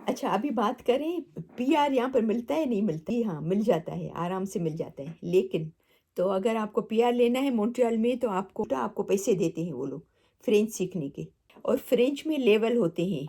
अच्छा, अभी बात करें पीआर यहाँ पर मिलता है, नहीं मिलता? जी हाँ, मिल जाता है, आराम से मिल जाता है। लेकिन तो अगर आपको पीआर लेना है मॉन्ट्रियल में तो आपको पैसे देते हैं वो लोग, फ्रेंच सीखने के। और फ्रेंच में लेवल होते हैं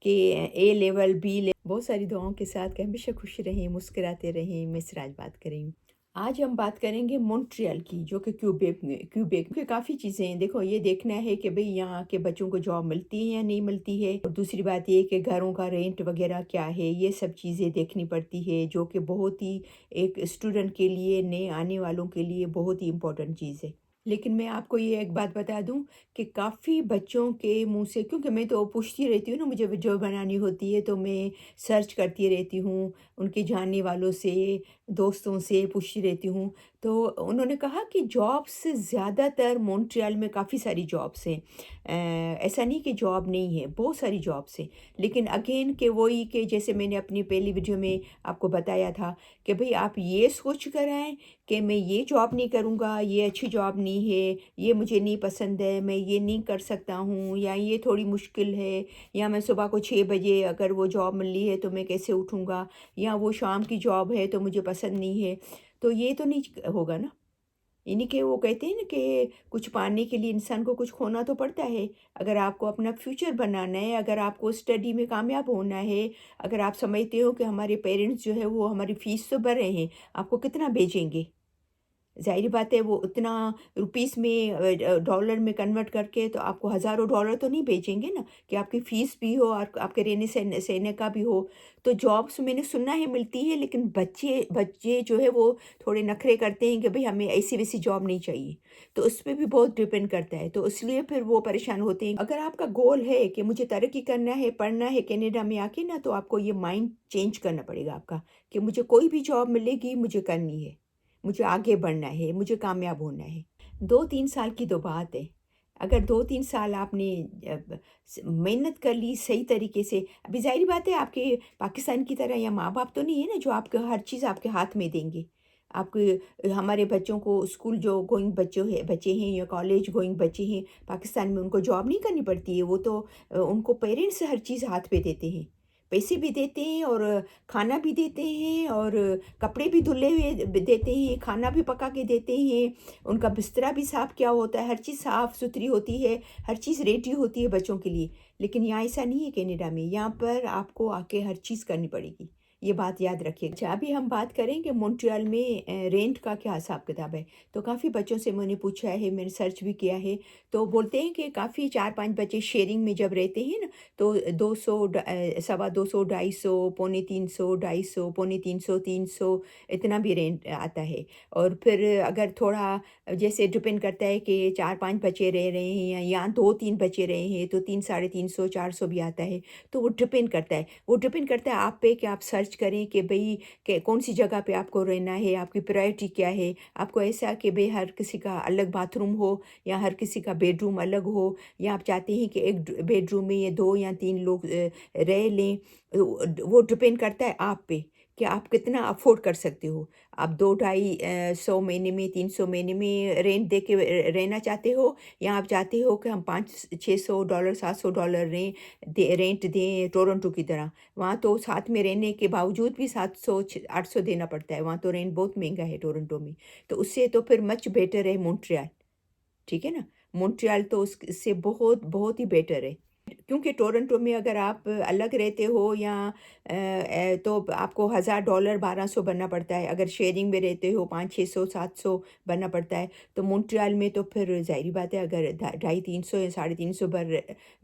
कि ए लेवल, बी ले बहुत सारी दुआओं के साथ कि हमेशा खुश रहें, मुस्कुराते रहें। मैं सिराज बात कर रही हूँ। आज हम बात करेंगे मॉन्ट्रियल की, जो कि क्यूबेक के काफ़ी चीज़ें हैं। देखो, ये देखना है कि भई यहाँ के बच्चों को जॉब मिलती है या नहीं मिलती है, और दूसरी बात ये कि घरों का रेंट वगैरह क्या है, ये सब चीज़ें देखनी पड़ती है, जो कि बहुत ही एक स्टूडेंट के लिए, नए आने वालों के लिए बहुत ही इम्पोर्टेंट चीज़ है। लेकिन मैं आपको ये एक बात बता दूँ कि काफ़ी बच्चों के मुँह से, क्योंकि मैं तो पूछती रहती हूँ ना, मुझे वीडियो बनानी होती है तो मैं सर्च करती रहती हूँ, उनके जानने वालों से, दोस्तों से पूछती रहती हूँ। तो उन्होंने कहा कि जॉब्स ज़्यादातर मॉन्ट्रियल में काफ़ी सारी जॉब्स हैं। ऐसा नहीं कि जॉब नहीं है, बहुत सारी जॉब्स हैं। लेकिन अगेन कि वही कि जैसे मैंने अपनी पहली वीडियो में आपको बताया था कि भई आप ये सोच कर आएँ कि मैं ये जॉब नहीं करूँगा, ये अच्छी जॉब नहीं है, ये मुझे नहीं पसंद है, मैं ये नहीं कर सकता हूँ, या ये थोड़ी मुश्किल है, या मैं सुबह को 6 बजे अगर वो जॉब मिल रही है तो मैं कैसे उठूँगा, या वो शाम की जॉब है तो मुझे पसंद नहीं है। तो ये तो नहीं होगा ना। इन्हीं के वो कहते हैं ना कि कुछ पाने के लिए इंसान को कुछ खोना तो पड़ता है। अगर आपको अपना फ्यूचर बनाना है, अगर आपको स्टडी में कामयाब होना है, अगर आप समझते हो कि हमारे पेरेंट्स जो है वो हमारी फ़ीस तो भर रहे हैं, आपको कितना भेजेंगे? ज़ाहिर बात है वो उतना रुपीस में डॉलर में कन्वर्ट करके तो आपको हज़ारों डॉलर तो नहीं भेजेंगे ना, कि आपकी फ़ीस भी हो और आपके रहने सहने का भी हो। तो जॉब्स मैंने सुना है मिलती है, लेकिन बच्चे बच्चे जो है वो थोड़े नखरे करते हैं कि भई हमें ऐसी-वैसी जॉब नहीं चाहिए। तो उस पे भी बहुत डिपेंड करता है, तो इसलिए फिर वो परेशान होते हैं। अगर आपका गोल है कि मुझे तरक्की करना है, पढ़ना है कनाडा में आके ना, तो आपको ये माइंड चेंज करना पड़ेगा आपका, कि मुझे कोई भी जॉब मिलेगी, मुझे करनी है। मुझे आगे बढ़ना है, मुझे कामयाब होना है। 2-3 साल की तो बात है। अगर 2-3 साल आपने मेहनत कर ली सही तरीके से, अभी ज़ाहिर बात है आपके पाकिस्तान की तरह या माँ-बाप तो नहीं है ना जो आपको हर चीज़ आपके हाथ में देंगे। आपके हमारे बच्चों को स्कूल जो गोइंग बच्चे हैं या कॉलेज गोइंग बच्चे हैं, पाकिस्तान में उनको जॉब नहीं करनी पड़ती है। वो तो उनको पेरेंट्स हर चीज़ हाथ पे देते हैं। पैसे भी देते हैं और खाना भी देते हैं और कपड़े भी धुले हुए देते हैं, खाना भी पका के देते हैं, उनका बिस्तरा भी साफ़ किया होता है, हर चीज़ साफ़-सुथरी होती है, हर चीज़ रेडी होती है बच्चों के लिए। लेकिन यहाँ ऐसा नहीं है कनाडा में, यहाँ पर आपको आके हर चीज़ करनी पड़ेगी, ये बात याद रखिएगा। अच्छा, अभी हम बात करें कि मॉन्ट्रियल में रेंट का क्या हिसाब-किताब है। तो काफ़ी बच्चों से मैंने पूछा है, मैंने सर्च भी किया है, तो बोलते हैं कि काफ़ी 4-5 बच्चे शेयरिंग में जब रहते हैं ना, तो 200 सवा 200, 250, पौने 300, 250, पौने 300, 300 इतना भी रेंट आता है। और फिर अगर थोड़ा जैसे डिपेंड करता है कि 4-5 बच्चे रह रहे हैं या 2-3 बच्चे रहे हैं तो 3 साढ़े 300, 400 भी आता है। तो वो डिपेंड करता है। वो डिपेंड करता है आप पे कि आप सर्च करें कि भई कि कौन-सी जगह पे आपको रहना है, आपकी प्रायोरिटी क्या है। आपको ऐसा कि भई हर किसी का अलग बाथरूम हो या हर किसी का बेडरूम अलग हो, या आप चाहते हैं कि एक बेडरूम में ये 2 या 3 लोग रह लें। वो डिपेंड करता है आप पे कि आप कितना अफ़ोर्ड कर सकते हो। आप 2 ढाई 100 महीने में, 300 महीने में रेंट दे के रहना चाहते हो, या आप चाहते हो कि हम 500-600 डॉलर, $700 रेंट दें टोरंटो की तरह। वहाँ तो साथ में रहने के बावजूद भी 700 800 देना पड़ता है, वहाँ तो रेंट बहुत महँगा है टोरंटो में। तो उससे तो फिर मच बेटर है मॉन्ट्रियल। ठीक है ना? मॉन्ट्रियल तो उस इससे बहुत, बहुत ही बेटर है। क्योंकि टोरंटो में अगर आप अलग रहते हो या तो आपको $1000 1200 भरना पड़ता है। अगर शेयरिंग में रहते हो 500-600 700 भरना पड़ता है। तो मॉन्ट्रियल में तो फिर ज़ाहिर-सी बात है, अगर ढाई 300 या साढ़े 300 भर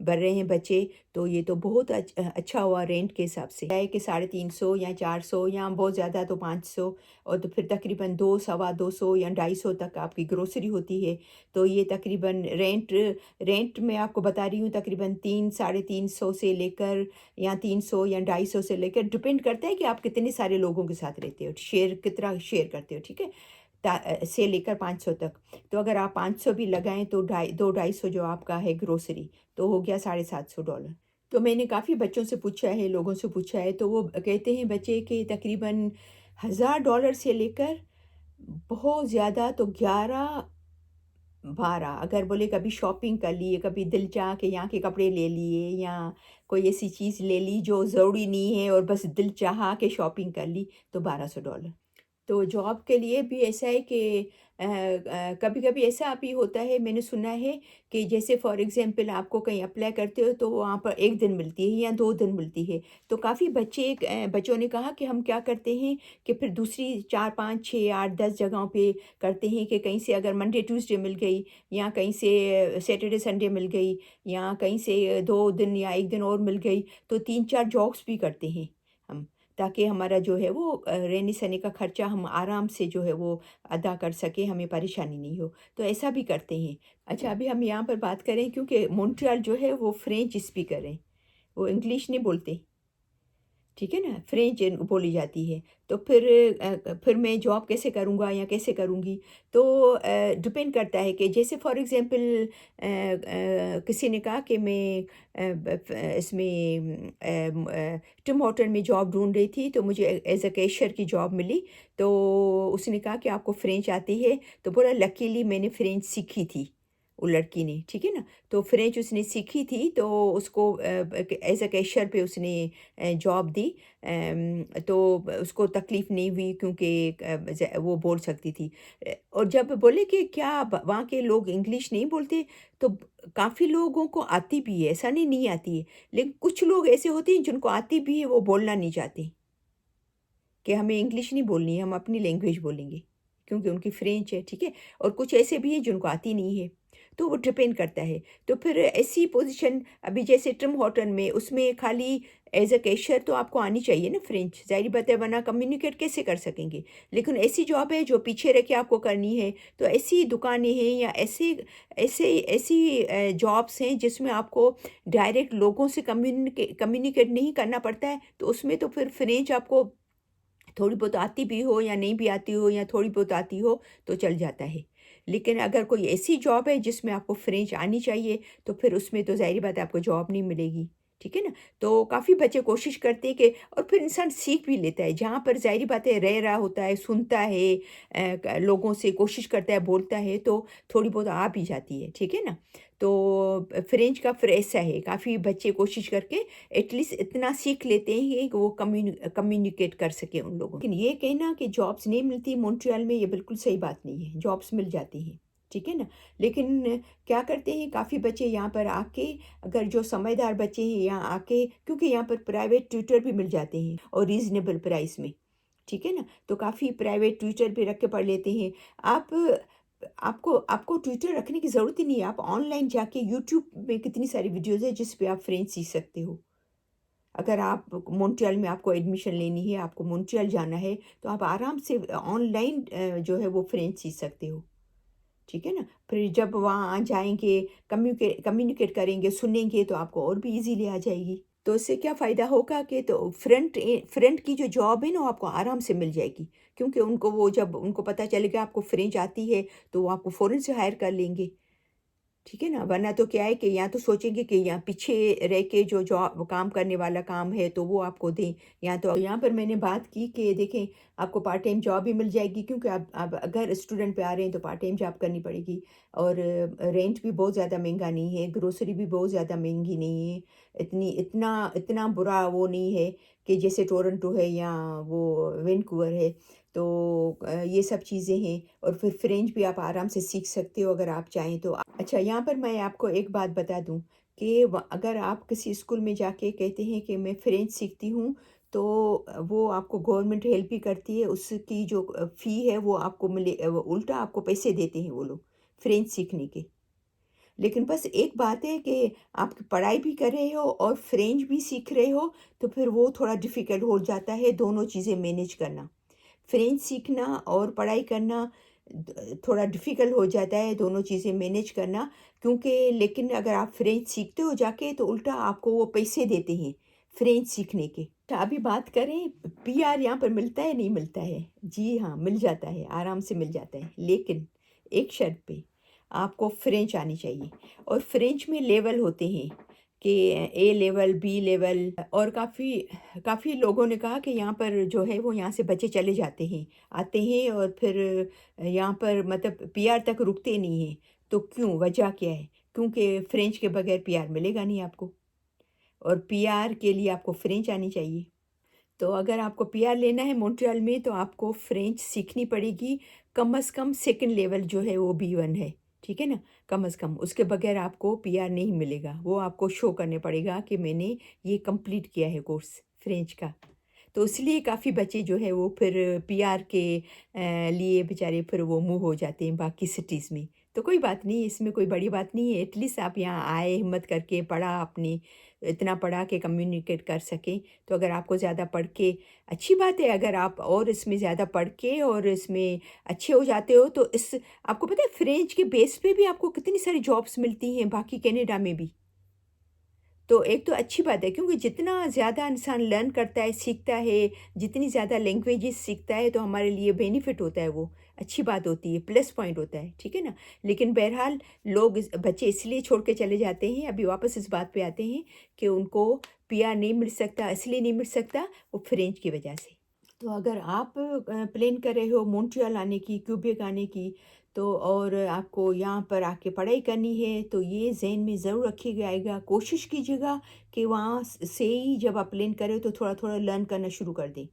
रहे हैं बच्चे, तो ये तो बहुत अच्छा हुआ रेंट के हिसाब से। क्या है कि 350 या 400 या बहुत ज़्यादा तो 500, और तो फिर तकरीबन 2 सवा 200 या 250 तक आपकी ग्रोसरी होती है। तो ये तकरीबन रेंट मैं आपको बता रही हूँ, तकरीबन 3 साढ़े 300 से लेकर या 300 या 250 से लेकर डिपेंड करता है कि आप कितने सारे लोगों के साथ रहते हो, शेयर कितना शेयर करते हो, ठीक है? से लेकर 500 तक। तो अगर आप 500 भी लगाएँ तो 2-250 जो आपका है ग्रोसरी, तो हो गया $750। तो मैंने काफ़ी बच्चों से पूछा है, लोगों से पूछा है, तो वो कहते हैं बच्चे कि तकरीबन $1000 से लेकर बहुत ज़्यादा तो 11 12 अगर बोले कभी शॉपिंग कर लिए, कभी दिल चाह के यहाँ के कपड़े ले लिए या कोई ऐसी चीज़ ले ली जो ज़रूरी नहीं है और बस दिल चाहा के शॉपिंग कर ली, तो $1200। तो जॉब के लिए भी ऐसा है कि कभी-कभी ऐसा भी होता है, मैंने सुना है कि जैसे फॉर एग्ज़ाम्पल आपको कहीं अप्लाई करते हो तो वहाँ पर 1 दिन मिलती है या 2 दिन मिलती है। तो काफ़ी बच्चों ने कहा कि हम क्या करते हैं कि फिर दूसरी 4, 5, 6, 8, 10 जगहों पे करते हैं कि कहीं से अगर मंडे, ट्यूसडे मिल गई या कहीं से सैटरडे, संडे मिल गई या कहीं से 2 दिन या 1 दिन और मिल गई, तो 3-4 जॉब्स भी करते हैं हम। ताकि हमारा जो है वो रहने-सहने का खर्चा हम आराम से जो है वो अदा कर सकें, हमें परेशानी नहीं हो। तो ऐसा भी करते हैं। अच्छा, अभी हम यहाँ पर बात करें क्योंकि मॉन्ट्रियल जो है वो फ्रेंच स्पीकर है, वो इंग्लिश नहीं बोलते। ठीक है ना? फ्रेंच बोली जाती है। तो फिर मैं जॉब कैसे करूँगा या कैसे करूँगी? तो डिपेंड करता है कि जैसे फॉर एग्ज़ाम्पल किसी ने कहा कि मैं टिम हॉर्टन में जॉब ढूँढ रही थी, तो मुझे एज़ अ कैशियर की जॉब मिली। तो उसने कहा कि आपको फ्रेंच आती है? तो बोला लकीली मैंने फ्रेंच सीखी थी, वो लड़की ने, ठीक है ना? तो फ्रेंच उसने सीखी थी तो उसको एज़ अ कैशियर पे उसने जॉब दी। तो उसको तकलीफ़ नहीं हुई क्योंकि वो बोल सकती थी। और जब बोले कि क्या वहाँ के लोग इंग्लिश नहीं बोलते, तो काफ़ी लोगों को आती भी है, ऐसा नहीं नहीं आती है, लेकिन कुछ लोग ऐसे होते हैं जिनको आती भी है, वो बोलना नहीं चाहते कि हमें इंग्लिश नहीं बोलनी है, हम अपनी लैंग्वेज बोलेंगे, क्योंकि उनकी फ्रेंच है, ठीक है? और कुछ ऐसे भी हैं जिनको आती नहीं है, तो वो डिपेंड करता है। तो फिर ऐसी पोज़ीशन अभी जैसे टिम हॉर्टन में उसमें खाली एज़ अ कैशियर तो आपको आनी चाहिए ना फ्रेंच, ज़ाहिर बात है वरना कम्युनिकेट कैसे कर सकेंगे? लेकिन ऐसी जॉब है जो पीछे रह के आपको करनी है, तो ऐसी दुकानें हैं या ऐसे ऐसे ऐसी जॉब्स हैं जिसमें आपको डायरेक्ट लोगों से कम्युनिकेट नहीं करना पड़ता है, तो उसमें तो फिर फ्रेंच आपको थोड़ी बहुत आती भी हो या नहीं भी आती हो या थोड़ी बहुत आती हो तो चल जाता है। लेकिन अगर कोई ऐसी जॉब है जिसमें आपको फ्रेंच आनी चाहिए तो फिर उसमें तो ज़ाहिर-सी बात है आपको जॉब नहीं मिलेगी। ठीक है ना? तो काफ़ी बच्चे कोशिश करते हैं कि और फिर इंसान सीख भी लेता है। जहाँ पर ज़ाहिर-सी बात है रह रहा होता है, सुनता है क लोगों से कोशिश करता है, बोलता है तो थोड़ी बहुत आ भी जाती है। ठीक है ना? तो फ्रेंच का फिर ऐसा है, काफ़ी बच्चे कोशिश करके एटलीस्ट इतना सीख लेते हैं कि वो कम्युनिकेट कर सकें उन लोगों। लेकिन ये कहना कि जॉब्स नहीं मिलती मॉन्ट्रियल में, ये बिल्कुल सही बात नहीं है, जॉब्स मिल जाती हैं, ठीक है ना? लेकिन क्या करते हैं काफ़ी बच्चे यहाँ पर आके, अगर जो समझदार बच्चे हैं यहाँ आके, क्योंकि यहाँ पर प्राइवेट ट्यूटर भी मिल जाते हैं और रीज़नेबल प्राइस में, ठीक है ना? तो काफ़ी प्राइवेट ट्यूटर भी रख के पढ़ लेते हैं। आप आपको आपको ट्विटर रखने की ज़रूरत ही नहीं है, आप ऑनलाइन जाके यूट्यूब में कितनी सारी वीडियोज़ हैं जिस पे आप फ्रेंच सीख सकते हो। अगर आप मॉन्ट्रियल में आपको एडमिशन लेनी है, आपको मॉन्ट्रियल जाना है, तो आप आराम से ऑनलाइन जो है वो फ्रेंच सीख सकते हो, ठीक है ना? फिर जब वहाँ जाएँगे, कम्युनिकेट करेंगे, सुनेंगे तो आपको और भी ईज़िली आ जाएगी। तो इससे क्या फ़ायदा होगा कि तो फ्रंट की जो जॉब है ना, वो आपको आराम से मिल जाएगी। क्योंकि उनको वो जब उनको पता चलेगा आपको फ्रेंच आती है, तो वो आपको फ़ौरन से हायर कर लेंगे। ठीक है ना? वरना तो क्या है कि या तो सोचेंगे कि यहाँ पीछे रह के जो जॉब काम करने वाला काम है तो वो आपको दें, या तो यहाँ पर मैंने बात की कि देखें आपको पार्ट टाइम जॉब भी मिल जाएगी क्योंकि आप अगर स्टूडेंट पे आ रहे हैं तो पार्ट टाइम जॉब करनी पड़ेगी। और रेंट भी बहुत ज़्यादा महंगा नहीं है, ग्रोसरी भी बहुत ज़्यादा महंगी नहीं है, इतना इतना बुरा वो नहीं है कि जैसे टोरंटो है या वो वैंकूवर है। तो ये सब चीज़ें हैं और फिर फ्रेंच भी आप आराम से सीख सकते हो अगर आप चाहें तो। अच्छा, यहाँ पर मैं आपको एक बात बता दूँ कि अगर आप किसी स्कूल में जाके कहते हैं कि मैं फ्रेंच सीखती हूँ, तो वो आपको गवर्नमेंट हेल्प ही करती है, उसकी जो फ़ी है वो आपको वो उल्टा आपको पैसे देते हैं वो लोग, फ्रेंच सीखने के। लेकिन बस एक बात है कि आप पढ़ाई भी कर रहे हो और फ्रेंच भी सीख रहे हो, तो फिर वो थोड़ा डिफ़िकल्ट हो जाता है दोनों चीज़ें मैनेज करना। फ्रेंच सीखना और पढ़ाई करना थोड़ा डिफ़िकल्ट हो जाता है, दोनों चीज़ें मैनेज करना, क्योंकि लेकिन अगर आप फ्रेंच सीखते हो जाके तो उल्टा आपको वो पैसे देते हैं फ्रेंच सीखने के। तो अभी बात करें पीआर यहाँ पर मिलता है नहीं मिलता है? जी हाँ, मिल जाता है, आराम से मिल जाता है, लेकिन एक शर्त पे, आपको फ्रेंच आनी चाहिए। और फ्रेंच में लेवल होते हैं कि ए लेवल, बी लेवल, और काफ़ी काफ़ी लोगों ने कहा कि यहाँ पर जो है वो यहाँ से बच्चे चले जाते हैं, आते हैं और फिर यहाँ पर मतलब पीआर तक रुकते नहीं हैं। तो क्यों, वजह क्या है? क्योंकि फ्रेंच के बगैर पीआर मिलेगा नहीं आपको, और पीआर के लिए आपको फ्रेंच आनी चाहिए। तो अगर आपको पीआर लेना है मॉन्ट्रियल में, तो आपको फ्रेंच सीखनी पड़ेगी, कम से कम सेकंड लेवल जो है वो B1 है, ठीक है ना? कम से कम, उसके बगैर आपको पीआर नहीं मिलेगा। वो आपको शो करने पड़ेगा कि मैंने ये कंप्लीट किया है कोर्स फ्रेंच का। तो इसलिए काफ़ी बच्चे जो है वो फिर पीआर के लिए बेचारे फिर वो मूव हो जाते हैं बाकी सिटीज़ में। तो कोई बात नहीं, इसमें कोई बड़ी बात नहीं है, एटलीस्ट आप यहाँ आए, हिम्मत करके पढ़ा, अपनी इतना पढ़ा कि कम्युनिकेट कर सकें। तो अगर आपको ज़्यादा पढ़ के अच्छी बात है, अगर आप और इसमें ज़्यादा पढ़ के और इसमें अच्छे हो जाते हो, तो इस आपको पता है फ्रेंच के बेस पे भी आपको कितनी सारी जॉब्स मिलती हैं बाकी कनाडा में भी। तो एक तो अच्छी बात है, क्योंकि जितना ज़्यादा इंसान लर्न करता है, सीखता है, जितनी ज़्यादा लैंग्वेजेस सीखता है, तो हमारे लिए बेनिफिट होता है वो, अच्छी बात होती है, प्लस पॉइंट होता है, ठीक है ना? लेकिन बहरहाल लोग बच्चे इसलिए छोड़ के चले जाते हैं, अभी वापस इस बात पे आते हैं कि उनको पीआर नहीं मिल सकता, इसलिए नहीं मिल सकता, वो फ्रेंच की वजह से। तो अगर आप प्लान कर रहे हो मॉन्ट्रियल आने की, क्यूबेक आने की, तो और आपको यहाँ पर आके पढ़ाई करनी है, तो ये ज़हन में ज़रूर रखिएगा, कोशिश कीजिएगा कि वहाँ से ही जब आप प्लान करें तो थोड़ा-थोड़ा लर्न करना शुरू कर दें।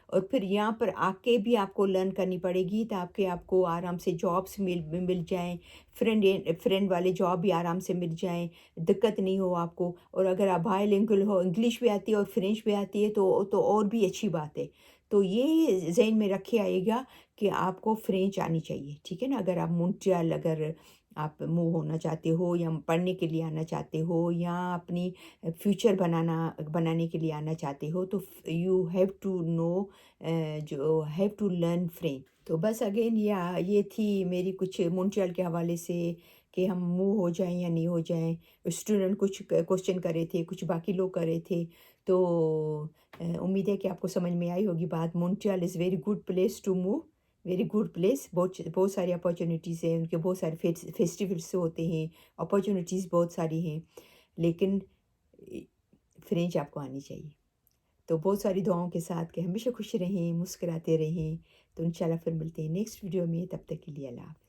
और फिर यहाँ पर आके भी आपको लर्न करनी पड़ेगी, ताकि आपको आराम से जॉब्स मिल जाएँ, फ्रेंड वाले जॉब भी आराम से मिल जाएँ, दिक्कत नहीं हो आपको। और अगर आप बायलिंगुअल हो, इंग्लिश भी आती है और फ्रेंच भी आती है, तो और भी अच्छी बात है। तो ये ज़हन में रखे आइएगा कि आपको फ्रेंच आनी चाहिए, ठीक है ना? अगर आप मॉन्ट्रियल अगर आप मूव होना चाहते हो, या पढ़ने के लिए आना चाहते हो, या अपनी फ्यूचर बनाने के लिए आना चाहते हो, तो यू हैव टू नो, जो हैव टू लर्न फ्रेंच। तो बस अगेन ये थी मेरी कुछ मॉन्ट्रियल के हवाले से कि हम मूव हो जाएं या नहीं हो जाएं। स्टूडेंट कुछ क्वेश्चन कर रहे थे, कुछ बाकी लोग कर रहे थे। तो उम्मीद है कि आपको समझ में आई होगी बात। Montreal is very good place to move, very good place, बहुत सारी अपॉर्चुनिटीज़ हैं, उनके बहुत सारे फेस्टिवल्स होते हैं, अपॉर्चुनिटीज़ बहुत सारी हैं, लेकिन फ्रेंच आपको आनी चाहिए। तो बहुत सारी दुआओं के साथ कि हमेशा खुश रहें, मुस्कुराते रहें। तो इंशाल्लाह फिर मिलते हैं नेक्स्ट वीडियो में, तब तक के लिए अल्लाह हाफ़िज़।